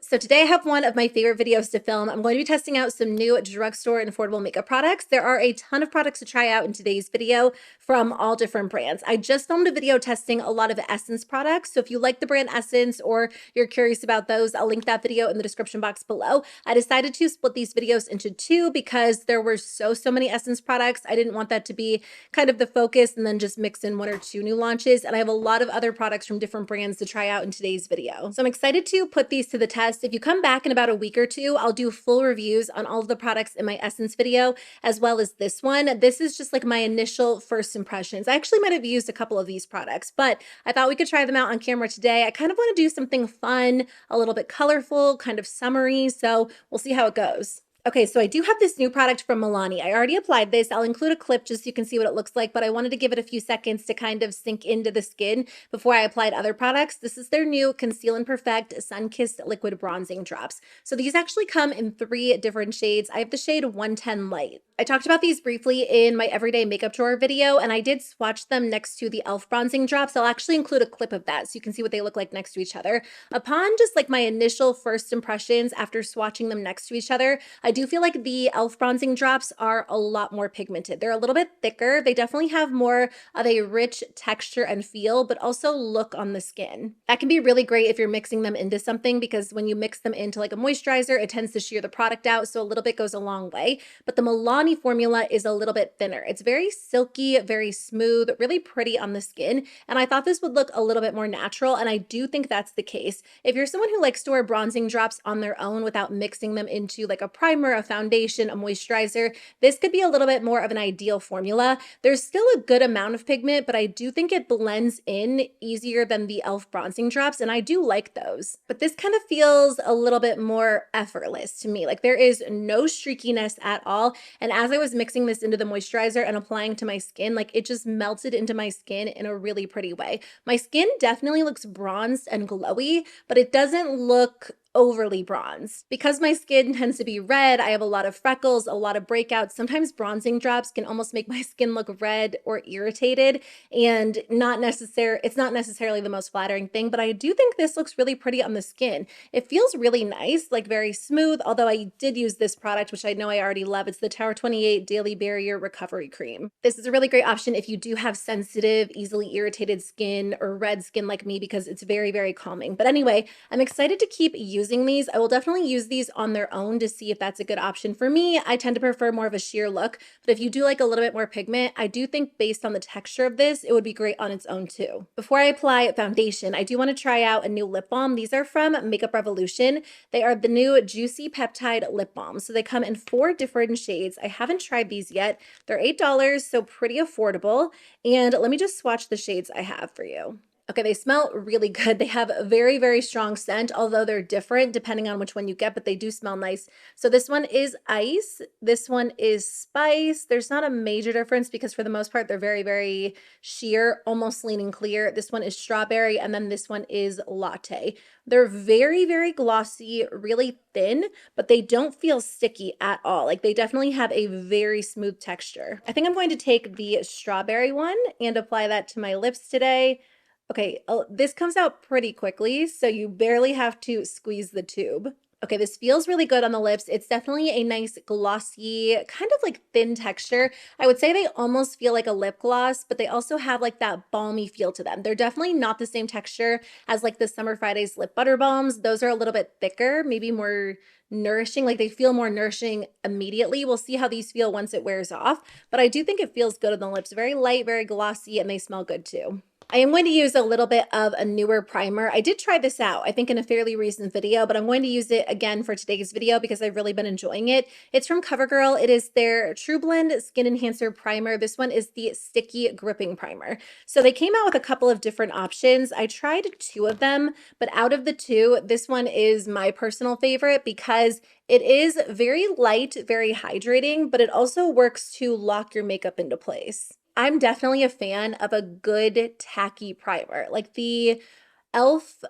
So today I have one of my favorite videos to film. I'm going to be testing out some new drugstore and affordable makeup products. There are a ton of products to try out in today's video from all different brands. I just filmed a video testing a lot of Essence products. So if you like the brand Essence or you're curious about those, I'll link that video in the description box below. I decided to split these videos into two because there were so many Essence products. I didn't want that to be kind of the focus and then just mix in one or two new launches. And I have a lot of other products from different brands to try out in today's video. So I'm excited to put these to the test. If you come back in about a week or two, I'll do full reviews on all of the products in my Essence video, as well as this one. This is just like my initial first impressions. I actually might have used a couple of these products, but I thought we could try them out on camera today. I kind of want to do something fun, a little bit colorful, kind of summery, so we'll see how it goes. Okay, so I do have this new product from Milani. I already applied this. I'll include a clip just so you can see what it looks like, but I wanted to give it a few seconds to kind of sink into the skin before I applied other products. This is their new Conceal and Perfect Sun-Kissed Liquid Bronzing Drops. So these actually come in 3 different shades. I have the shade 110 Light. I talked about these briefly in my everyday makeup drawer video, and I did swatch them next to the e.l.f. bronzing drops. I'll actually include a clip of that so you can see what they look like next to each other. Upon just like my initial first impressions after swatching them next to each other, I do feel like the e.l.f. bronzing drops are a lot more pigmented. They're a little bit thicker. They definitely have more of a rich texture and feel, but also look on the skin. That can be really great if you're mixing them into something, because when you mix them into like a moisturizer, it tends to shear the product out, so a little bit goes a long way. But the Milani formula is a little bit thinner. It's very silky, very smooth, really pretty on the skin, and I thought this would look a little bit more natural, and I do think that's the case. If you're someone who likes to wear bronzing drops on their own without mixing them into like a primer, a foundation, a moisturizer, this could be a little bit more of an ideal formula. There's still a good amount of pigment, but I do think it blends in easier than the e.l.f. bronzing drops, and I do like those. But this kind of feels a little bit more effortless to me. Like there is no streakiness at all, and as I was mixing this into the moisturizer and applying to my skin, like it just melted into my skin in a really pretty way. My skin definitely looks bronzed and glowy, but it doesn't look overly bronzed. Because my skin tends to be red, I have a lot of freckles, a lot of breakouts. Sometimes bronzing drops can almost make my skin look red or irritated, and it's not necessarily the most flattering thing, but I do think this looks really pretty on the skin. It feels really nice, like very smooth, although I did use this product, which I know I already love. It's the Tower 28 Daily Barrier Recovery Cream. This is a really great option if you do have sensitive, easily irritated skin or red skin like me, because it's very, very calming. But anyway, I'm excited to keep using these. I will definitely use these on their own to see if that's a good option for me. I tend to prefer more of a sheer look, but if you do like a little bit more pigment, I do think based on the texture of this, it would be great on its own too. Before I apply foundation, I do want to try out a new lip balm. These are from Makeup Revolution. They are the new Juicy Peptide Lip Balm. So they come in 4 different shades. I haven't tried these yet. They're $8, so pretty affordable. And let me just swatch the shades I have for you. Okay, they smell really good. They have a very, very strong scent, although they're different depending on which one you get, but they do smell nice. So this one is Ice. This one is Spice. There's not a major difference because for the most part, they're very, very sheer, almost leaning clear. This one is Strawberry, and then this one is Latte. They're very, very glossy, really thin, but they don't feel sticky at all. Like they definitely have a very smooth texture. I think I'm going to take the Strawberry one and apply that to my lips today. Okay, this comes out pretty quickly, so you barely have to squeeze the tube. Okay, this feels really good on the lips. It's definitely a nice glossy, kind of like thin texture. I would say they almost feel like a lip gloss, but they also have like that balmy feel to them. They're definitely not the same texture as like the Summer Fridays Lip Butter Balms. Those are a little bit thicker, maybe more nourishing, like they feel more nourishing immediately. We'll see how these feel once it wears off, but I do think it feels good on the lips. Very light, very glossy, and they smell good too. I am going to use a little bit of a newer primer. I did try this out, I think in a fairly recent video, but I'm going to use it again for today's video because I've really been enjoying it. It's from CoverGirl. It is their TruBlend Skin Enhancer Primer. This one is the Sticky Gripping Primer. So they came out with a couple of different options. I tried 2 of them, but out of the 2, this one is my personal favorite because it is very light, very hydrating, but it also works to lock your makeup into place. I'm definitely a fan of a good tacky primer. Like the e.l.f.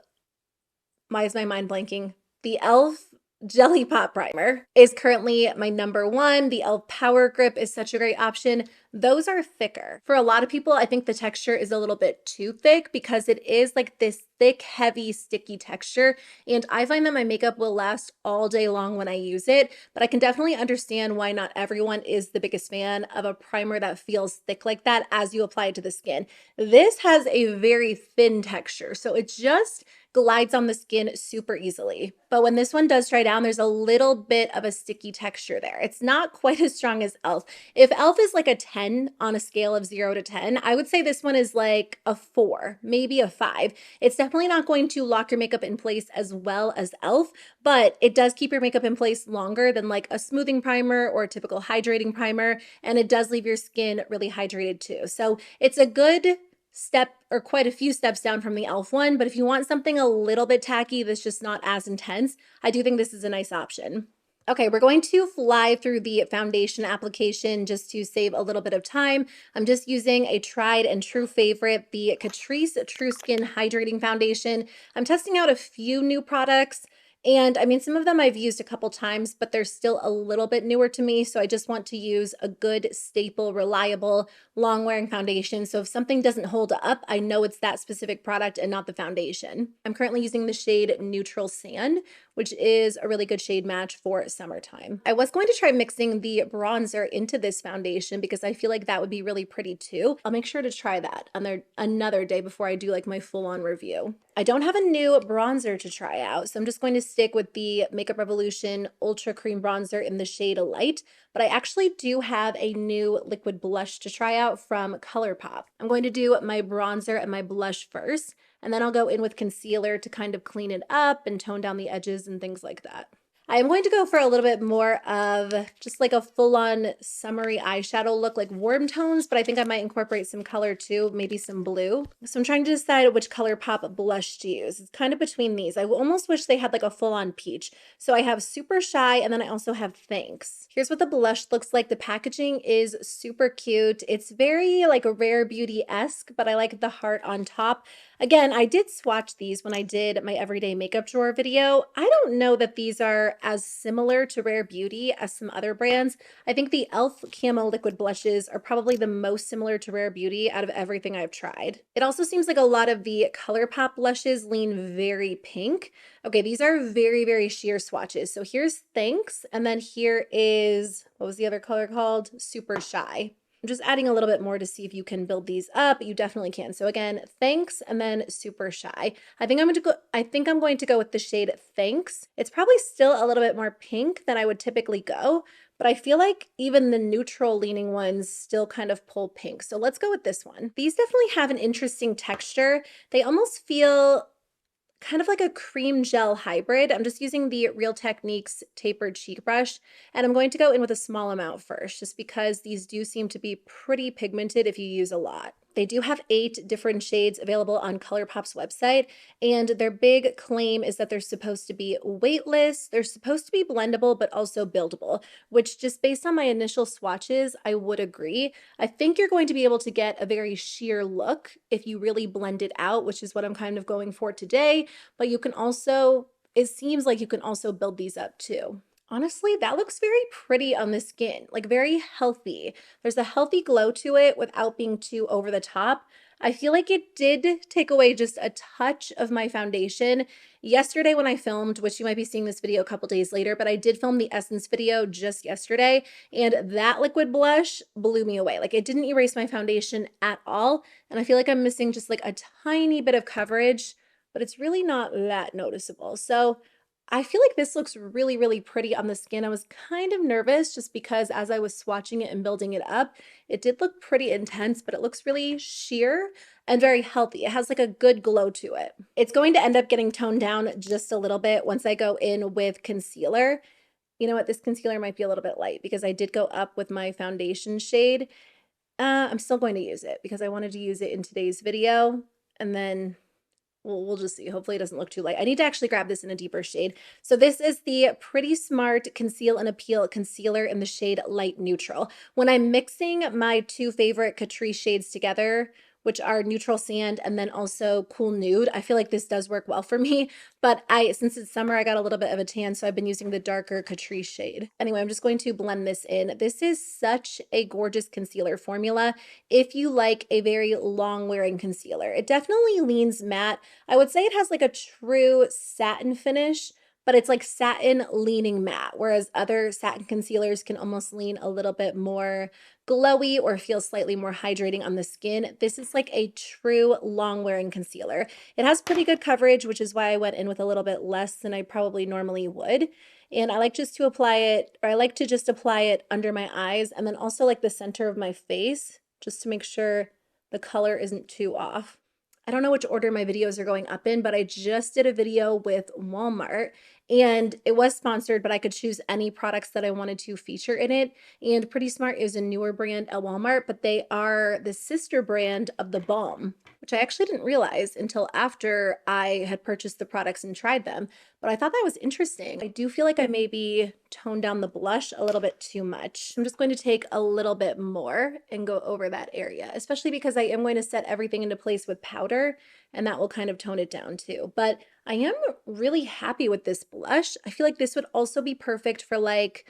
Why is my mind blanking? The e.l.f. Jelly Pop Primer is currently my number one. The e.l.f. Power Grip is such a great option. Those are thicker. For a lot of people, I think the texture is a little bit too thick because it is like this thick, heavy, sticky texture. And I find that my makeup will last all day long when I use it, but I can definitely understand why not everyone is the biggest fan of a primer that feels thick like that as you apply it to the skin. This has a very thin texture, so it just glides on the skin super easily. But when this one does dry down, there's a little bit of a sticky texture there. It's not quite as strong as e.l.f. If e.l.f. is like a 10 on a scale of 0 to 10, I would say this one is like a 4, maybe a 5. It's definitely not going to lock your makeup in place as well as e.l.f., but it does keep your makeup in place longer than like a smoothing primer or a typical hydrating primer, and it does leave your skin really hydrated too. So it's a good step or quite a few steps down from the e.l.f. one, but if you want something a little bit tacky that's just not as intense, I do think this is a nice option. Okay, we're going to fly through the foundation application just to save a little bit of time. I'm just using a tried and true favorite, the Catrice True Skin Hydrating Foundation. I'm testing out a few new products. And I mean, some of them I've used a couple times, but they're still a little bit newer to me. So I just want to use a good, staple, reliable, long wearing foundation. So if something doesn't hold up, I know it's that specific product and not the foundation. I'm currently using the shade Neutral Sand, which is a really good shade match for summertime. I was going to try mixing the bronzer into this foundation because I feel like that would be really pretty too. I'll make sure to try that on another day before I do like my full-on review. I don't have a new bronzer to try out, so I'm just going to stick with the Makeup Revolution Ultra Cream Bronzer in the shade Light, but I actually do have a new liquid blush to try out from ColourPop. I'm going to do my bronzer and my blush first, and then I'll go in with concealer to kind of clean it up and tone down the edges and things like that. I am going to go for a little bit more of just like a full-on summery eyeshadow look, like warm tones, but I think I might incorporate some color too, maybe some blue. So I'm trying to decide which ColourPop blush to use. It's kind of between these. I almost wish they had like a full-on peach. So I have Super Shy, and then I also have Thanks. Here's what the blush looks like. The packaging is super cute. It's very like a Rare Beauty-esque, but I like the heart on top. Again, I did swatch these when I did my everyday makeup drawer video. I don't know that these are as similar to Rare Beauty as some other brands. I think the e.l.f. Camo Liquid Blushes are probably the most similar to Rare Beauty out of everything I've tried. It also seems like a lot of the ColourPop blushes lean very pink. Okay, these are very, very sheer swatches. So here's Thanks, and then here is, what was the other color called? Super Shy. I'm just adding a little bit more to see if you can build these up. You definitely can. So again, Thanks, and then Super Shy. I think I'm going to go with the shade Thanks. It's probably still a little bit more pink than I would typically go, but I feel like even the neutral leaning ones still kind of pull pink. So let's go with this one. These definitely have an interesting texture. They almost feel kind of like a cream gel hybrid. I'm just using the Real Techniques tapered cheek brush, and I'm going to go in with a small amount first, just because these do seem to be pretty pigmented if you use a lot. They do have 8 different shades available on ColourPop's website, and their big claim is that they're supposed to be weightless, they're supposed to be blendable, but also buildable, which just based on my initial swatches, I would agree. I think you're going to be able to get a very sheer look if you really blend it out, which is what I'm kind of going for today, but you can also, it seems like you can also build these up too. Honestly, that looks very pretty on the skin, like very healthy. There's a healthy glow to it without being too over the top. I feel like it did take away just a touch of my foundation. Yesterday when I filmed, which you might be seeing this video a couple days later, but I did film the Essence video just yesterday, and that liquid blush blew me away. Like, it didn't erase my foundation at all, and I feel like I'm missing just like a tiny bit of coverage, but it's really not that noticeable. So I feel like this looks really, really pretty on the skin. I was kind of nervous just because as I was swatching it and building it up, it did look pretty intense, but it looks really sheer and very healthy. It has like a good glow to it. It's going to end up getting toned down just a little bit once I go in with concealer. You know what? This concealer might be a little bit light because I did go up with my foundation shade. I'm still going to use it because I wanted to use it in today's video, and then we'll just see. Hopefully it doesn't look too light. I need to actually grab this in a deeper shade. So this is the Pretty Smart Conceal and Appeal Concealer in the shade Light Neutral. When I'm mixing my 2 favorite Catrice shades together, which are neutral sand and then also cool nude. I feel like this does work well for me, but since it's summer, I got a little bit of a tan, so I've been using the darker Catrice shade. Anyway, I'm just going to blend this in. This is such a gorgeous concealer formula if you like a very long wearing concealer. It definitely leans matte. I would say it has like a true satin finish, but it's like satin leaning matte, whereas other satin concealers can almost lean a little bit more glowy or feel slightly more hydrating on the skin. This is like a true long wearing concealer. It has pretty good coverage, which is why I went in with a little bit less than I probably normally would. And I like just to apply it, or I like to just apply it under my eyes and then also like the center of my face, just to make sure the color isn't too off. I don't know which order my videos are going up in, but I just did a video with Walmart and it was sponsored, but I could choose any products that I wanted to feature in it. And Pretty Smart is a newer brand at Walmart, but they are the sister brand of the Balm, which I actually didn't realize until after I had purchased the products and tried them. But I thought that was interesting. I do feel like I maybe toned down the blush a little bit too much. I'm just going to take a little bit more and go over that area, especially because I am going to set everything into place with powder, and that will kind of tone it down too. But I am really happy with this blush. I feel like this would also be perfect for like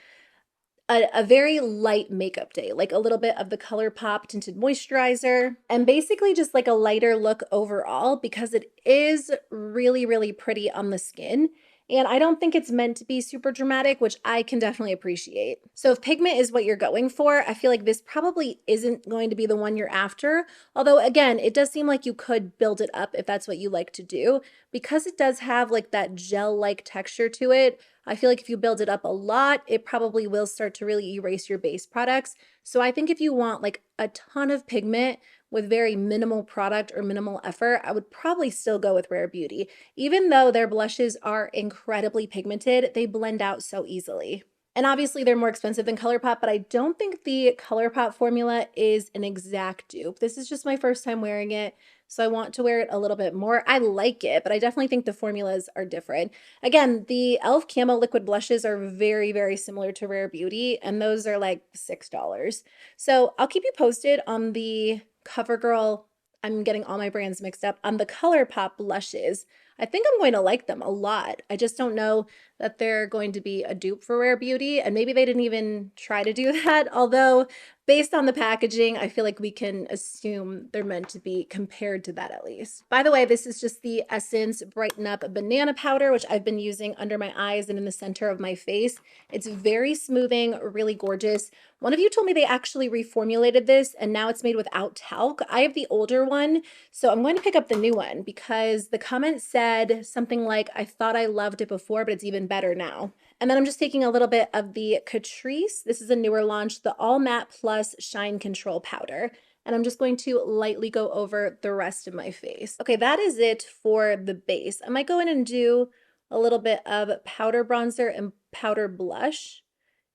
a very light makeup day, like a little bit of the ColourPop tinted moisturizer, and basically just like a lighter look overall because it is really, really pretty on the skin. And I don't think it's meant to be super dramatic, which I can definitely appreciate. So if pigment is what you're going for, I feel like this probably isn't going to be the one you're after. Although again, it does seem like you could build it up if that's what you like to do. Because it does have like that gel-like texture to it, I feel like if you build it up a lot, it probably will start to really erase your base products. So I think if you want like a ton of pigment with very minimal product or minimal effort, I would probably still go with Rare Beauty. Even though their blushes are incredibly pigmented, they blend out so easily. And obviously they're more expensive than ColourPop, but I don't think the ColourPop formula is an exact dupe. This is just my first time wearing it, so I want to wear it a little bit more. I like it, but I definitely think the formulas are different. Again, the e.l.f. Camo liquid blushes are very, very similar to Rare Beauty, and those are like $6. So I'll keep you posted on the CoverGirl. I'm getting all my brands mixed up on the ColourPop blushes. I think I'm going to like them a lot. I just don't know that they're going to be a dupe for Rare Beauty, and maybe they didn't even try to do that. Although, based on the packaging, I feel like we can assume they're meant to be compared to that at least. By the way, this is just the Essence Brighten Up Banana Powder, which I've been using under my eyes and in the center of my face. It's very smoothing, really gorgeous. One of you told me they actually reformulated this and now it's made without talc. I have the older one, so I'm going to pick up the new one because the comment said something like, I thought I loved it before, but it's even better now. And then I'm just taking a little bit of the Catrice. This is a newer launch, the All Matte Plus Shine Control Powder. And I'm just going to lightly go over the rest of my face. Okay, that is it for the base. I might go in and do a little bit of powder bronzer and powder blush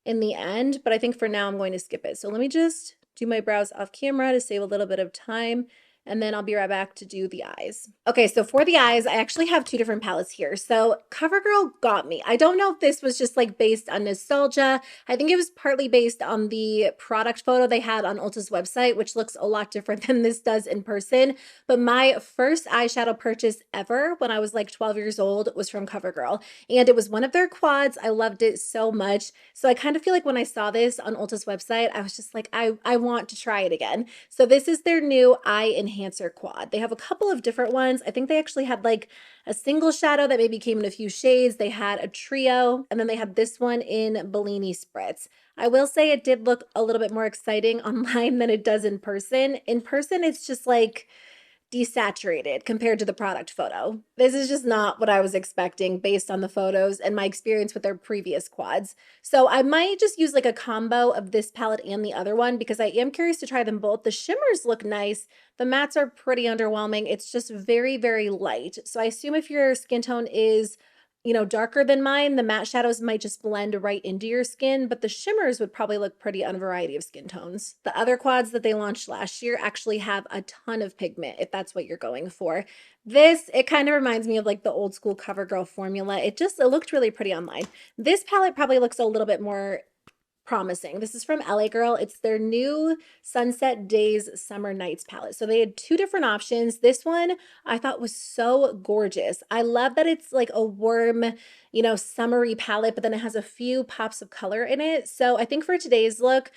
in the end, but I think for now I'm going to skip it. So let me just do my brows off camera to save a little bit of time, and then I'll be right back to do the eyes. Okay, so for the eyes, I actually have two different palettes here. So CoverGirl got me. I don't know if this was just like based on nostalgia. I think it was partly based on the product photo they had on Ulta's website, which looks a lot different than this does in person. But my first eyeshadow purchase ever when I was like 12 years old was from CoverGirl. And it was one of their quads. I loved it so much. So I kind of feel like when I saw this on Ulta's website, I was just like, I want to try it again. So this is their new eye enhancer quad. They have a couple of different ones. I think they actually had like a single shadow that maybe came in a few shades. They had a trio, and then they had this one in Bellini Spritz. I will say it did look a little bit more exciting online than it does in person. In person, it's just like desaturated compared to the product photo. This is just not what I was expecting based on the photos and my experience with their previous quads. So I might just use like a combo of this palette and the other one because I am curious to try them both. The shimmers look nice. The mattes are pretty underwhelming. It's just very, very light. So I assume if your skin tone is darker than mine, the matte shadows might just blend right into your skin, but the shimmers would probably look pretty on a variety of skin tones. The other quads that they launched last year actually have a ton of pigment, if that's what you're going for. This, it kind of reminds me of like the old school CoverGirl formula. It looked really pretty online. This palette probably looks a little bit more promising. This is from LA Girl. It's their new Sunset Daze Summer Nights palette. So they had two different options. This one I thought was so gorgeous. I love that it's like a warm, you know, summery palette, but then it has a few pops of color in it. So I think for today's look,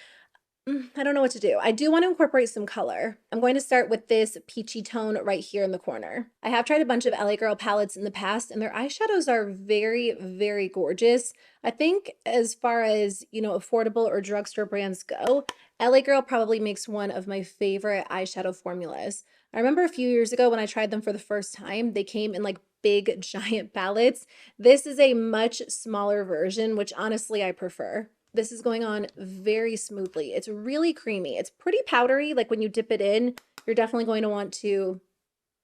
I don't know what to do. I do want to incorporate some color. I'm going to start with this peachy tone right here in the corner. I have tried a bunch of LA Girl palettes in the past, and their eyeshadows are very, very gorgeous. I think as far as, you know, affordable or drugstore brands go, LA Girl probably makes one of my favorite eyeshadow formulas. I remember a few years ago when I tried them for the first time, they came in like big giant palettes. This is a much smaller version, which honestly I prefer. This is going on very smoothly. It's really creamy. It's pretty powdery. Like when you dip it in, you're definitely going to want to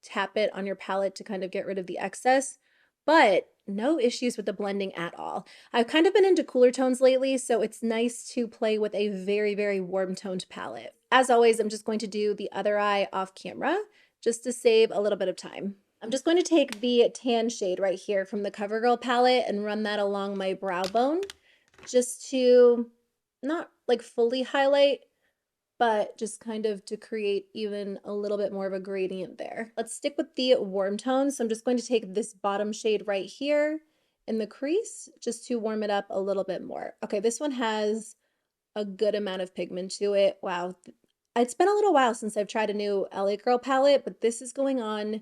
tap it on your palette to kind of get rid of the excess, but no issues with the blending at all. I've kind of been into cooler tones lately, so it's nice to play with a very, very warm toned palette. As always, I'm just going to do the other eye off camera just to save a little bit of time. I'm just going to take the tan shade right here from the CoverGirl palette and run that along my brow bone, just to not like fully highlight, but just kind of to create even a little bit more of a gradient there. Let's stick with the warm tones. So I'm just going to take this bottom shade right here in the crease just to warm it up a little bit more. Okay, this one has a good amount of pigment to it. Wow. It's been a little while since I've tried a new LA Girl palette, but this is going on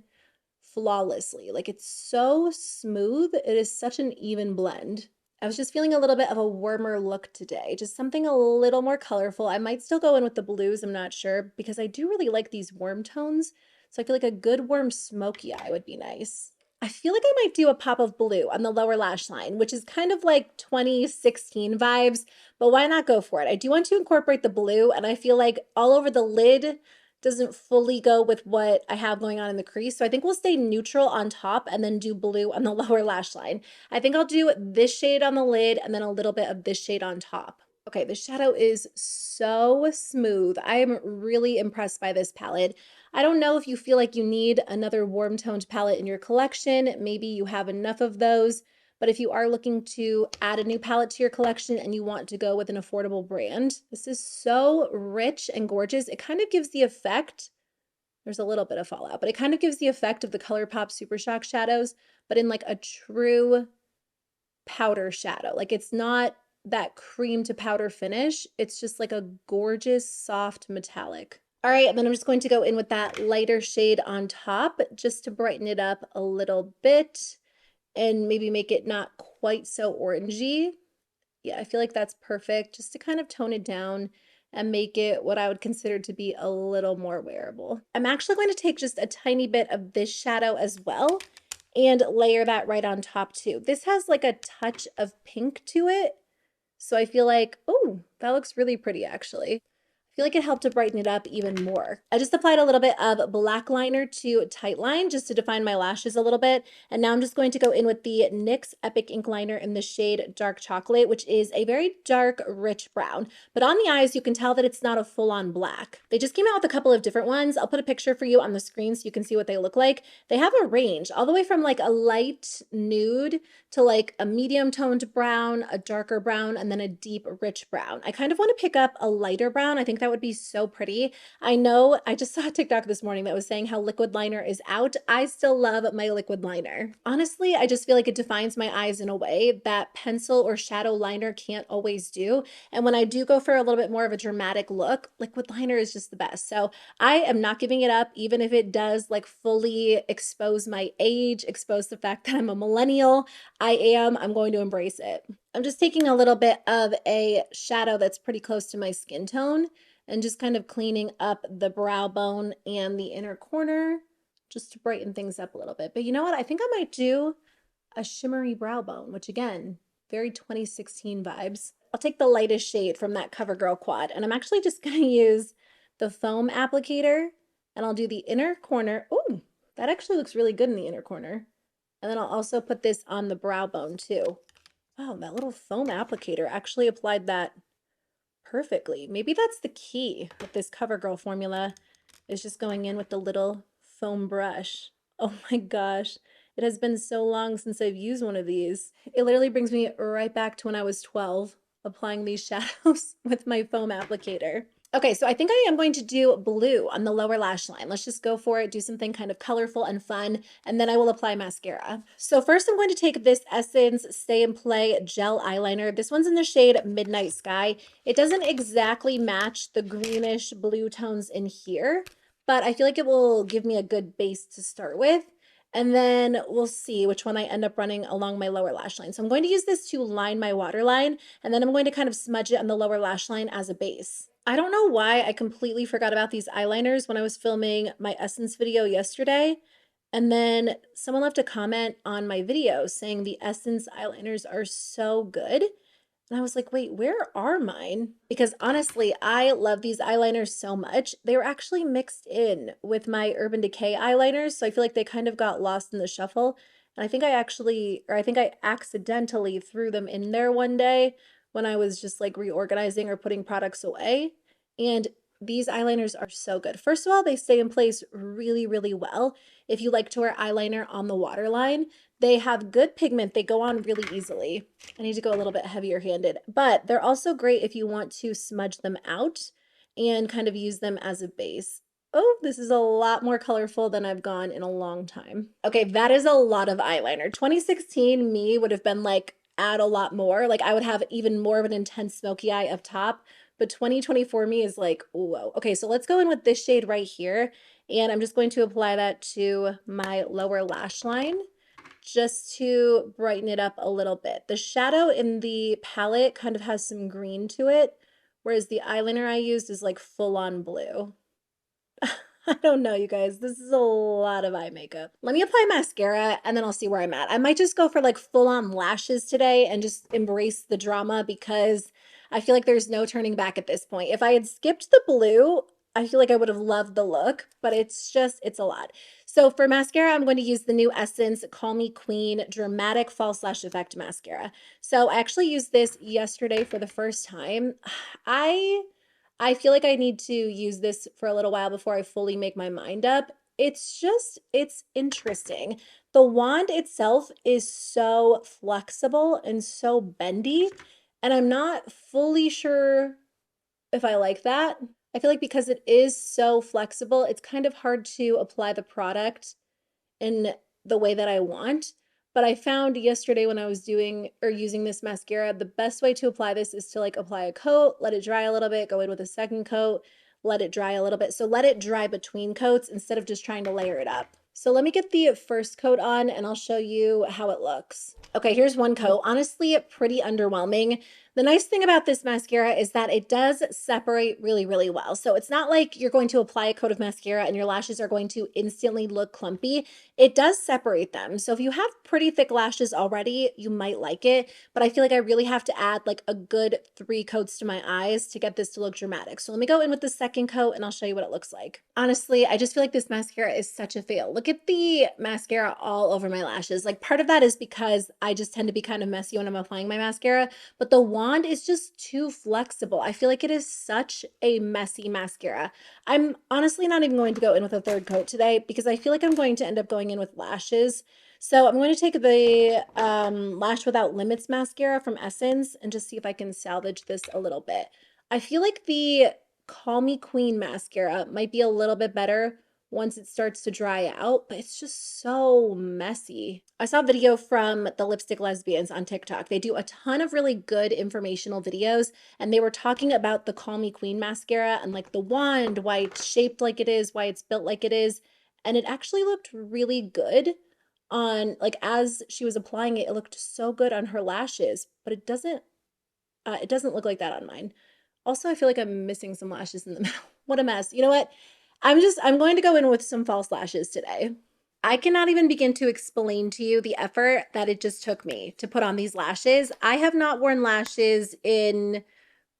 flawlessly. Like it's so smooth. It is such an even blend. I was just feeling a little bit of a warmer look today, just something a little more colorful. I might still go in with the blues, I'm not sure, because I do really like these warm tones. So I feel like a good warm smoky eye would be nice. I feel like I might do a pop of blue on the lower lash line, which is kind of like 2016 vibes, but why not go for it? I do want to incorporate the blue, and I feel like all over the lid doesn't fully go with what I have going on in the crease. So I think we'll stay neutral on top and then do blue on the lower lash line. I think I'll do this shade on the lid and then a little bit of this shade on top. Okay, the shadow is so smooth. I am really impressed by this palette. I don't know if you feel like you need another warm toned palette in your collection. Maybe you have enough of those. But if you are looking to add a new palette to your collection and you want to go with an affordable brand, this is so rich and gorgeous. It kind of gives the effect, there's a little bit of fallout, but it kind of gives the effect of the ColourPop Super Shock shadows, but in like a true powder shadow. Like it's not that cream to powder finish. It's just like a gorgeous, soft metallic. All right, and then I'm just going to go in with that lighter shade on top just to brighten it up a little bit and maybe make it not quite so orangey. Yeah, I feel like that's perfect just to kind of tone it down and make it what I would consider to be a little more wearable. I'm actually going to take just a tiny bit of this shadow as well and layer that right on top too. This has like a touch of pink to it. So I feel like, oh, that looks really pretty actually. I feel like it helped to brighten it up even more. I just applied a little bit of black liner to Tightline just to define my lashes a little bit. And now I'm just going to go in with the NYX Epic Ink Liner in the shade Dark Chocolate, which is a very dark, rich brown. But on the eyes, you can tell that it's not a full-on black. They just came out with a couple of different ones. I'll put a picture for you on the screen so you can see what they look like. They have a range all the way from like a light nude to like a medium toned brown, a darker brown, and then a deep, rich brown. I kind of want to pick up a lighter brown. I think that would be so pretty. I know I just saw a TikTok this morning that was saying how liquid liner is out. I still love my liquid liner. Honestly, I just feel like it defines my eyes in a way that pencil or shadow liner can't always do. And when I do go for a little bit more of a dramatic look, liquid liner is just the best. So I am not giving it up, even if it does like fully expose my age, expose the fact that I'm a millennial. I'm going to embrace it. I'm just taking a little bit of a shadow that's pretty close to my skin tone and just kind of cleaning up the brow bone and the inner corner just to brighten things up a little bit. But you know what? I think I might do a shimmery brow bone, which again, very 2016 vibes. I'll take the lightest shade from that CoverGirl quad, and I'm actually just going to use the foam applicator, and I'll do the inner corner. Oh, that actually looks really good in the inner corner. And then I'll also put this on the brow bone too. Wow, that little foam applicator actually applied that perfectly. Maybe that's the key with this CoverGirl formula, is just going in with the little foam brush. Oh my gosh, it has been so long since I've used one of these. It literally brings me right back to when I was 12. applying these shadows with my foam applicator. Okay, so I think I am going to do blue on the lower lash line. Let's just go for it, do something kind of colorful and fun, and then I will apply mascara. So first I'm going to take this Essence Stay and Play Gel Eyeliner. This one's in the shade Midnight Sky. It doesn't exactly match the greenish blue tones in here, but I feel like it will give me a good base to start with. And then we'll see which one I end up running along my lower lash line. So I'm going to use this to line my waterline, and then I'm going to kind of smudge it on the lower lash line as a base. I don't know why I completely forgot about these eyeliners when I was filming my Essence video yesterday. And then someone left a comment on my video saying the Essence eyeliners are so good. And I was like, wait, where are mine? Because honestly, I love these eyeliners so much. They were actually mixed in with my Urban Decay eyeliners, so I feel like they kind of got lost in the shuffle. And I think I accidentally threw them in there one day when I was just like reorganizing or putting products away. And these eyeliners are so good. First of all, they stay in place really, really well. If you like to wear eyeliner on the waterline, they have good pigment. They go on really easily. I need to go a little bit heavier handed, but they're also great if you want to smudge them out and kind of use them as a base. Oh, this is a lot more colorful than I've gone in a long time. Okay, that is a lot of eyeliner. 2016 me would have been like, add a lot more. Like I would have even more of an intense smoky eye up top, but 2024 me is like, whoa. Okay, so let's go in with this shade right here. And I'm just going to apply that to my lower lash line just to brighten it up a little bit. The shadow in the palette kind of has some green to it, whereas the eyeliner I used is like full on blue. I don't know, you guys. This is a lot of eye makeup. Let me apply mascara and then I'll see where I'm at. I might just go for like full on lashes today and just embrace the drama because I feel like there's no turning back at this point. If I had skipped the blue, I feel like I would have loved the look, but it's a lot. So for mascara, I'm going to use the new Essence Call Me Queen Dramatic False Lash Effect Mascara. So I actually used this yesterday for the first time. I feel like I need to use this for a little while before I fully make my mind up. It's interesting. The wand itself is so flexible and so bendy, and I'm not fully sure if I like that. I feel like because it is so flexible, it's kind of hard to apply the product in the way that I want. But I found yesterday when I was doing or using this mascara, the best way to apply this is to like apply a coat, let it dry a little bit, go in with a second coat, let it dry a little bit. So let it dry between coats instead of just trying to layer it up. So let me get the first coat on and I'll show you how it looks. Okay, here's one coat. Honestly, pretty underwhelming. The nice thing about this mascara is that it does separate really, really well. So it's not like you're going to apply a coat of mascara and your lashes are going to instantly look clumpy. It does separate them. So if you have pretty thick lashes already, you might like it, but I feel like I really have to add like a good 3 coats to my eyes to get this to look dramatic. So let me go in with the second coat and I'll show you what it looks like. Honestly, I just feel like this mascara is such a fail. Look at the mascara all over my lashes. Like part of that is because I just tend to be kind of messy when I'm applying my mascara, but the wand is just too flexible. I feel like it is such a messy mascara. I'm honestly not even going to go in with a third coat today because I feel like I'm going to end up going in with lashes. So I'm going to take the Lash Without Limits mascara from Essence and just see if I can salvage this a little bit. I feel like the Call Me Queen mascara might be a little bit better once it starts to dry out, but it's just so messy. I saw a video from the Lipstick Lesbians on TikTok. They do a ton of really good informational videos, and they were talking about the Call Me Queen mascara and like the wand, why it's shaped like it is, why it's built like it is, and it actually looked really good on, like as she was applying it, it looked so good on her lashes, but it doesn't look like that on mine. Also, I feel like I'm missing some lashes in the middle. What a mess. You know what? I'm going to go in with some false lashes today. I cannot even begin to explain to you the effort that it just took me to put on these lashes. I have not worn lashes in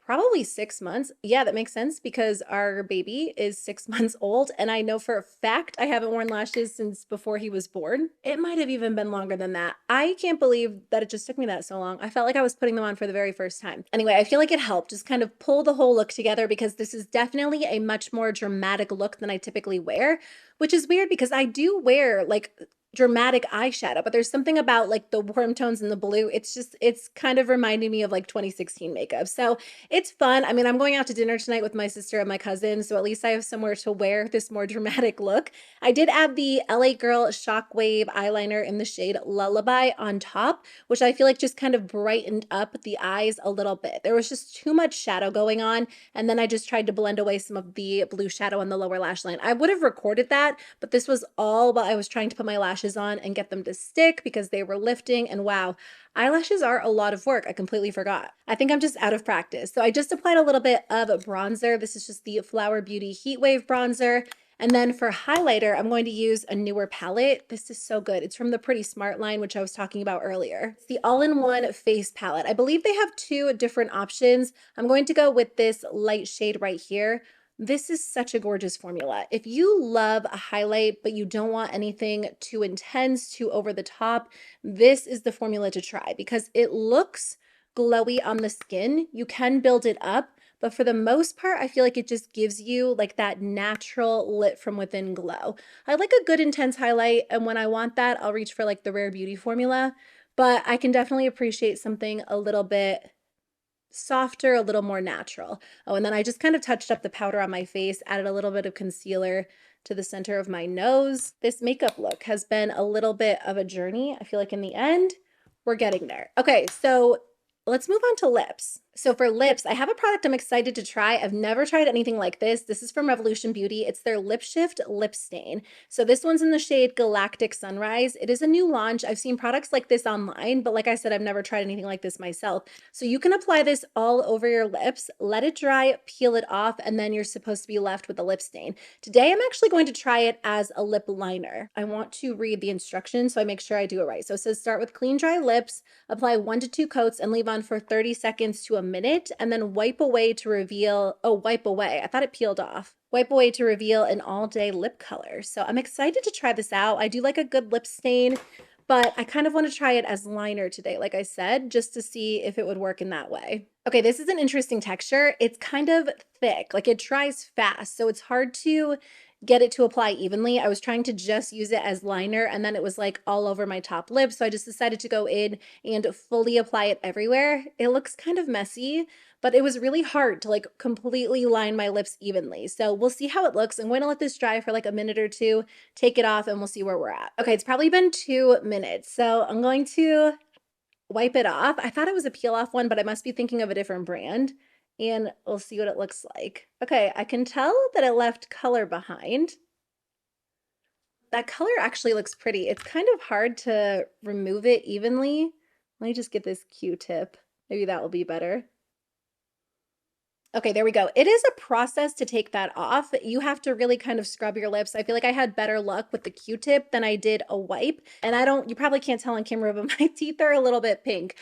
probably 6 months. Yeah, that makes sense because our baby is 6 months old. And I know for a fact I haven't worn lashes since before he was born. It might have even been longer than that. I can't believe that it just took me that so long. I felt like I was putting them on for the very first time. Anyway, I feel like it helped just kind of pull the whole look together because this is definitely a much more dramatic look than I typically wear, which is weird because I do wear like dramatic eyeshadow, but there's something about like the warm tones and the blue. It's kind of reminding me of like 2016 makeup. So it's fun. I mean, I'm going out to dinner tonight with my sister and my cousin, so at least I have somewhere to wear this more dramatic look. I did add the LA Girl Shockwave eyeliner in the shade Lullaby on top, which I feel like just kind of brightened up the eyes a little bit. There was just too much shadow going on, and then I just tried to blend away some of the blue shadow on the lower lash line. I would have recorded that, but this was all while I was trying to put my lashes on and get them to stick because they were lifting, and wow, eyelashes are a lot of work. I completely forgot. I think I'm just out of practice. So I just applied a little bit of bronzer. This is just the Flower Beauty Heatwave bronzer. And then for highlighter, I'm going to use a newer palette. This is so good. It's from the Pretty Smart line, which I was talking about earlier. It's the all-in-one face palette. I believe they have two different options. I'm going to go with this light shade right here. This is such a gorgeous formula. If you love a highlight, but you don't want anything too intense, too over the top, this is the formula to try because it looks glowy on the skin. You can build it up, but for the most part, I feel like it just gives you like that natural lit from within glow. I like a good intense highlight, and when I want that, I'll reach for like the Rare Beauty formula, but I can definitely appreciate something a little bit softer, a little more natural. Oh, and then I just kind of touched up the powder on my face, added a little bit of concealer to the center of my nose. This makeup look has been a little bit of a journey. I feel like in the end, we're getting there. Okay, so let's move on to lips. So for lips, I have a product I'm excited to try. I've never tried anything like this. This is from Revolution Beauty. It's their Lip Shift Lip Stain. So this one's in the shade Galactic Sunrise. It is a new launch. I've seen products like this online, but like I said, I've never tried anything like this myself. So you can apply this all over your lips, let it dry, peel it off, and then you're supposed to be left with a lip stain. Today, I'm actually going to try it as a lip liner. I want to read the instructions so I make sure I do it right. So it says start with clean, dry lips, apply 1 to 2 coats, and leave on for 30 seconds to a minute, and then wipe away to reveal, wipe away. I thought it peeled off. Wipe away to reveal an all-day lip color. So I'm excited to try this out. I do like a good lip stain, but I kind of want to try it as liner today, like I said, just to see if it would work in that way. Okay, this is an interesting texture. It's kind of thick, like it dries fast, so it's hard to get it to apply evenly. I was trying to just use it as liner, and then it was like all over my top lip, so I just decided to go in and fully apply it everywhere. It looks kind of messy, but it was really hard to like completely line my lips evenly. So we'll see how it looks. I'm going to let this dry for like a minute or two, take it off, and we'll see where we're at. Okay, it's probably been 2 minutes, so I'm going to wipe it off. I thought it was a peel off one, but I must be thinking of a different brand, and we'll see what it looks like. Okay, I can tell that it left color behind. That color actually looks pretty. It's kind of hard to remove it evenly. Let me just get this Q-tip. Maybe that will be better. Okay, there we go. It is a process to take that off. You have to really kind of scrub your lips. I feel like I had better luck with the Q-tip than I did a wipe. And you probably can't tell on camera, but my teeth are a little bit pink.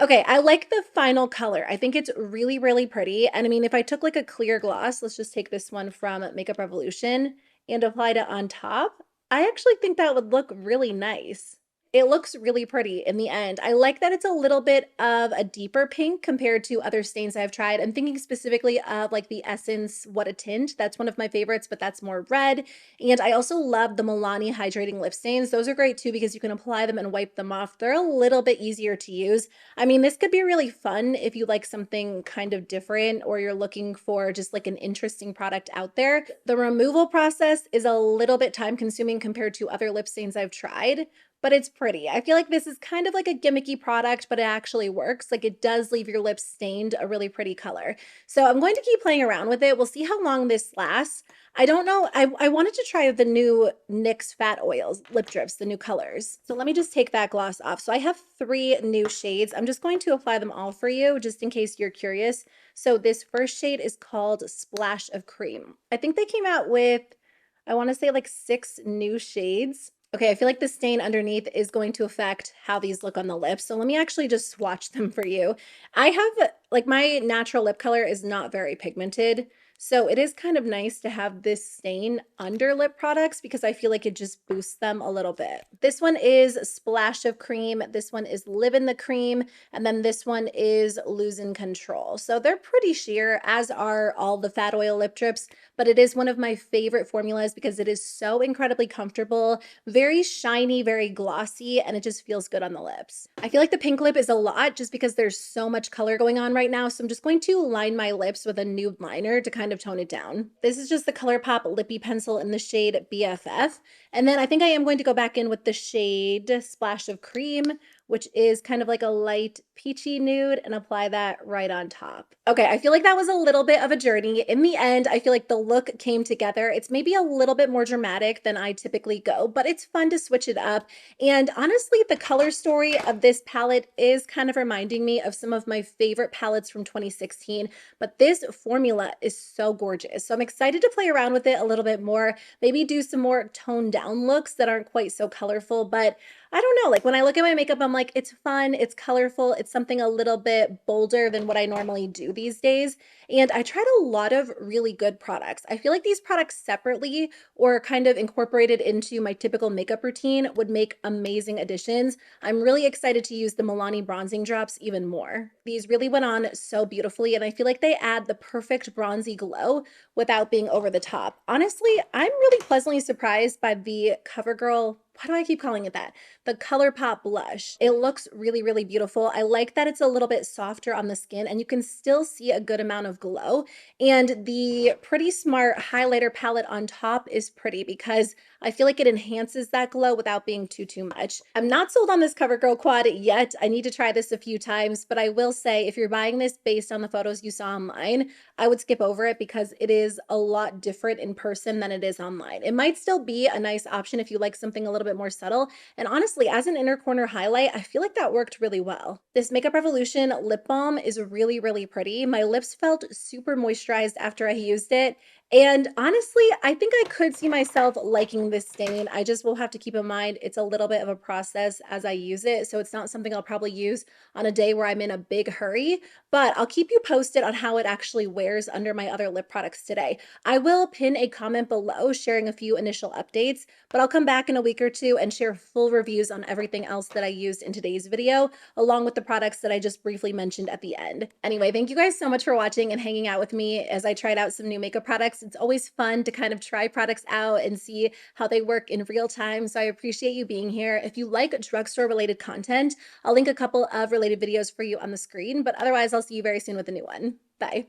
Okay, I like the final color. I think it's really, really pretty. And I mean, if I took like a clear gloss, let's just take this one from Makeup Revolution and applied it on top, I actually think that would look really nice. It looks really pretty in the end. I like that it's a little bit of a deeper pink compared to other stains I've tried. I'm thinking specifically of like the Essence What a Tint. That's one of my favorites, but that's more red. And I also love the Milani Hydrating Lip Stains. Those are great too because you can apply them and wipe them off. They're a little bit easier to use. I mean, this could be really fun if you like something kind of different or you're looking for just like an interesting product out there. The removal process is a little bit time consuming compared to other lip stains I've tried, but it's pretty. I feel like this is kind of like a gimmicky product, but it actually works. Like it does leave your lips stained a really pretty color. So I'm going to keep playing around with it. We'll see how long this lasts. I don't know. I wanted to try the new NYX Fat Oils lip drifts, the new colors. So let me just take that gloss off. So I have 3 new shades. I'm just going to apply them all for you just in case you're curious. So this first shade is called Splash of Cream. I think they came out with, I want to say like 6 new shades. Okay, I feel like the stain underneath is going to affect how these look on the lips. So let me actually just swatch them for you. I have Like my natural lip color is not very pigmented. So it is kind of nice to have this stain under lip products because I feel like it just boosts them a little bit. This one is Splash of Cream. This one is Live in the Cream. And then this one is Losing Control. So they're pretty sheer, as are all the fat oil lip drips, but it is one of my favorite formulas because it is so incredibly comfortable, very shiny, very glossy, and it just feels good on the lips. I feel like the pink lip is a lot just because there's so much color going on right now. So I'm just going to line my lips with a nude liner to kind of tone it down. This is just the ColourPop Lippy Pencil in the shade BFF. And then I think I am going to go back in with the shade Splash of Cream, which is kind of like a light peachy nude, and apply that right on top. Okay, I feel like that was a little bit of a journey. In the end, I feel like the look came together. It's maybe a little bit more dramatic than I typically go, but it's fun to switch it up. And honestly, the color story of this palette is kind of reminding me of some of my favorite palettes from 2016, but this formula is so gorgeous. So I'm excited to play around with it a little bit more, maybe do some more toned down looks that aren't quite so colorful, but I don't know, like when I look at my makeup, I'm like, it's fun, it's colorful, it's something a little bit bolder than what I normally do these days. And I tried a lot of really good products. I feel like these products separately or kind of incorporated into my typical makeup routine would make amazing additions. I'm really excited to use the Milani bronzing drops even more. These really went on so beautifully, and I feel like they add the perfect bronzy glow without being over the top. Honestly, I'm really pleasantly surprised by the CoverGirl, why do I keep calling it that? The ColourPop blush. It looks really, really beautiful. I like that it's a little bit softer on the skin and you can still see a good amount of glow. And the Pretty Smart highlighter palette on top is pretty because I feel like it enhances that glow without being too much. I'm not sold on this CoverGirl quad yet. I need to try this a few times, but I will say if you're buying this based on the photos you saw online, I would skip over it because it is a lot different in person than it is online. It might still be a nice option if you like something a little bit more subtle. And honestly, as an inner corner highlight, I feel like that worked really well. This Makeup Revolution lip balm is really, really pretty. My lips felt super moisturized after I used it. And honestly, I think I could see myself liking this stain. I just will have to keep in mind it's a little bit of a process as I use it. So it's not something I'll probably use on a day where I'm in a big hurry, but I'll keep you posted on how it actually wears under my other lip products today. I will pin a comment below sharing a few initial updates, but I'll come back in a week or two and share full reviews on everything else that I used in today's video, along with the products that I just briefly mentioned at the end. Anyway, thank you guys so much for watching and hanging out with me as I tried out some new makeup products. It's always fun to kind of try products out and see how they work in real time. So I appreciate you being here. If you like drugstore related content, I'll link a couple of related videos for you on the screen, but otherwise I'll see you very soon with a new one. Bye.